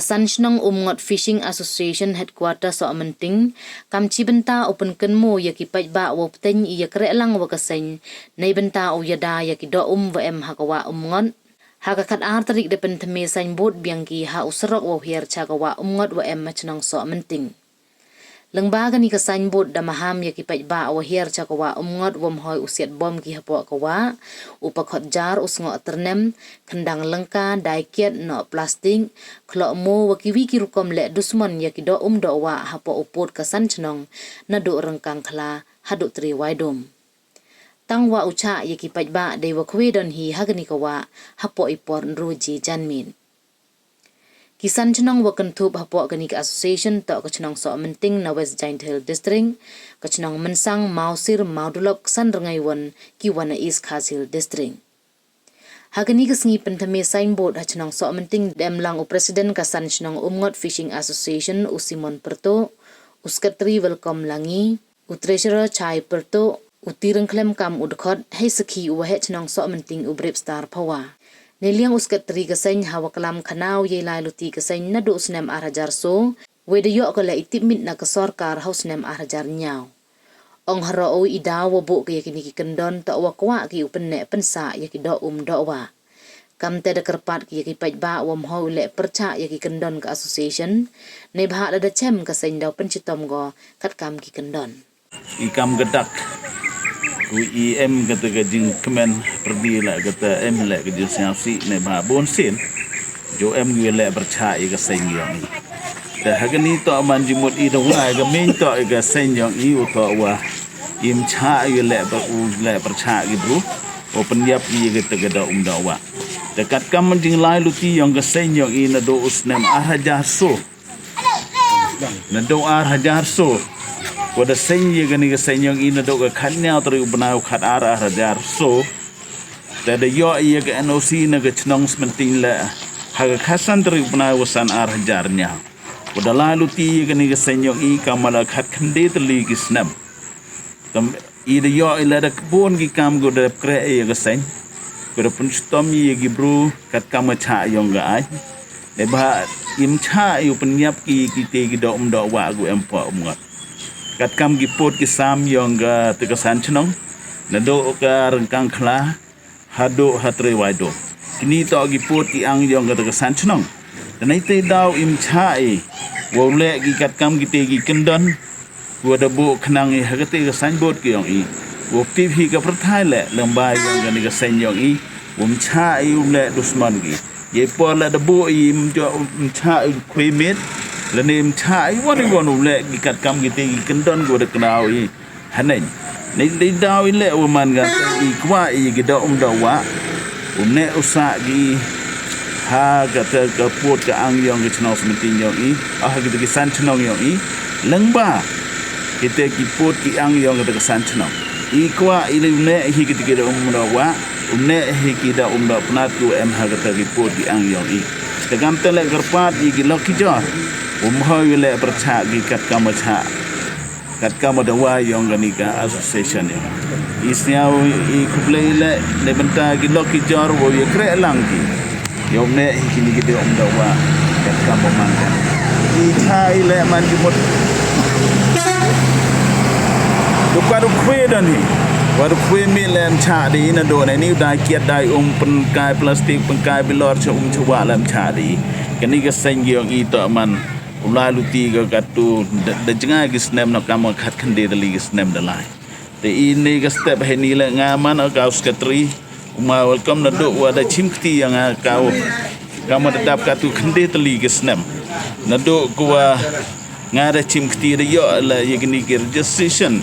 Sanshnong Umngot Fishing Association headquarters so menting kamchi benta open kenmo yaki pajba wo pteng iya krelang wa kaseng nei benta o yada yaki do wa hakawa umngot hakakat arterik de Pynthymme Signboard biangki ha usrok wo hier chakawa umngot wa machnong so menting Lengbaga ni ka signboard da maham yaki pajba wa hier chakawa umngot wom hoy usiat bom ki hapo kawa upakot jar usngo ternem kendang lengka daikiat no plastik klo mo wa ki wiki rukom le dusmon yaki do wa hapo upot ka Sanshnong na do rengkang kla haduk tri waidom tang wa ucha yaki pajba de wa kwedon hi hagani kawa hapo ipor nruji janmin Sanshnong wa kentup hapo gani ka association to kachnong so menting na West Giant Hill District kachnong mensang mausir maudulok san rengaiwan ki wana East Khas Hill District hagani ka sngi Pynthymme Signboard hachnong so menting dem lang o president ka Sanshnong Umngot Fishing Association u Simon Perto u secretary welcome langi u treasurer chai Perto u tireng klem kam u dekhot hai sakhi u hachnong so menting u brave star pawa Neliang uskat tri kaseng hawa kalam kanau ye lai luti kaseng na do snem arajar so we de yok kala itip mit na kasorkar haus nem arajar nyau ong haro o ida wo bo ke kini ki kyndon ta wa kwa ki upenne pensa ye ki do wa kam te de kerpat ki ki pajba wom ho le percha ye ki kyndon ka association ne bha da chem kaseng do penchitom go kat kam ki kyndon ikam gedak kata gajing kemen perdi lah kata lah gajing siasi ne ba bon sin jo gue lah percaya ke senyong ni dah hagani to aman jimut I dawai ke main to ke senyong I uto wa im cha gue lah percaya gitu open yap I kata gada dawa dekat kam jing lai luti yang ke senyong I na do usnem arajar so na do arajar so Wada senye gani ke senyong ina do ke khatnya teri benau khat arah rajar so tada yo iya ke NOC na ke chnong smenting la haga khasan teri benau wasan arah jarnya wada lalu ti gani ke senyong I kamala khat khande teli ki snam tam ida yo ila da bon ki kam go da kre iya ke sen go da pun stom iya ki bro kat kam cha yong ga ai le ba im cha yu penyap ki te ki do wa go empo umngot kat kam gipot ki sam yong ga te ka Sanshnong na do ka rengkang khla hado hatre waido kini to gipot ki ang yong ga te ka Sanshnong tanai te daw im chai wo le ki kat kam ki te ki kyndon wo da bo khnang I ha te ka Signboard ki yong I wo ti hi ka prathai le lambai yong ga ni ka sen yong I wo chai le dusman ki ye po la da bo im jo chai khwe met lenim chai wani le gikat kam gite kyndon go de knau I hanen nei daw le man ga I kwa I gido dawa ne usa gi ha ga te ka pot ka ang yong gi chno smenting yong I ha gi ki Sanshnong yong I lengba kite ki pot ki ang yong ga te Sanshnong I kwa I le ne hi gi gi dawa ne hi ki da da pnat ku ha ga te ki pot ki ang yong I tegam tele gerpat I gi loki jor hoy le percha gi kat kam dawa yong ganika association ya isniau I kublai le benta gi loki jor wo ye kre lang ki yom ne kini gi de dawa kat kam mangga I thai le man gi mot do kwadu kwedon ni wadu kwe mi lem cha di na do ni dai kiat dai pen kai plastik pen kai bilor chwa lem cha di kani ga sen yong I to man Ula luti ke katu da jenga ki snem na kam khat khande dali ki snem dalai te ini ke step he ni le ngaman ka secretary uma welcome na do wa da chimkti yang ka kam tetap katu khande dali ki snem na do kwa ngada chimkti da yo la yigni ki registration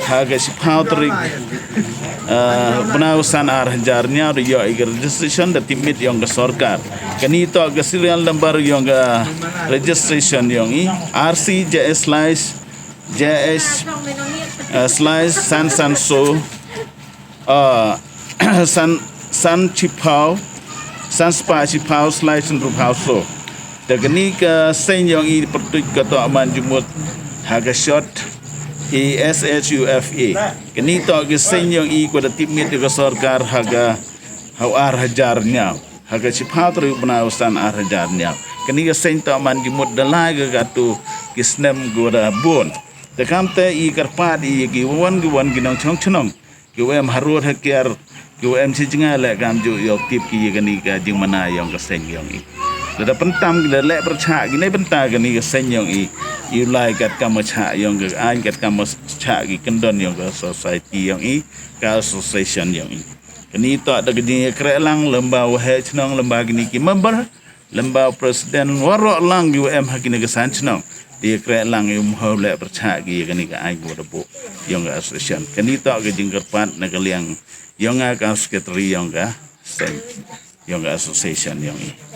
ha ga sipautri penausan arjarnya yo I registration da timit yang ke sorkar kani to ke serial number yang ke registration yang I RC JS/JS /san so san chipau san spa chipau /rupau so kani ke sen yang I pertuk ke to aman jumut haga shot ESHUFA kini to ke sen yang I ko da timit ke sorkar haga hau arhajarnya haga chipatru penausan arhajarnya kani ga sen to man jimut dalai ga tu kisnem gora bon te kamte I karpat I gi wan ginong chong ki em harut hakiar ki em si jinga le kam ju yok tip ki gani ga jing mana yong ga sen yong I da pentam le le percha gi ne benta gani ga sen yong I lai kat kam cha yong ga an kat kam cha gi kyndon yong ga society yong I ka association yong I kani to da gi kre lang lamba wahe chnong lamba gini ki member lamba presiden warok lang gi em hakine ga Sanshnong dia kre lang yum ho le percha gi gani ga ai go bo yong ga association kani to ga jing karpat na ga liang yong ga secretary yong ga sen yong ga association yong I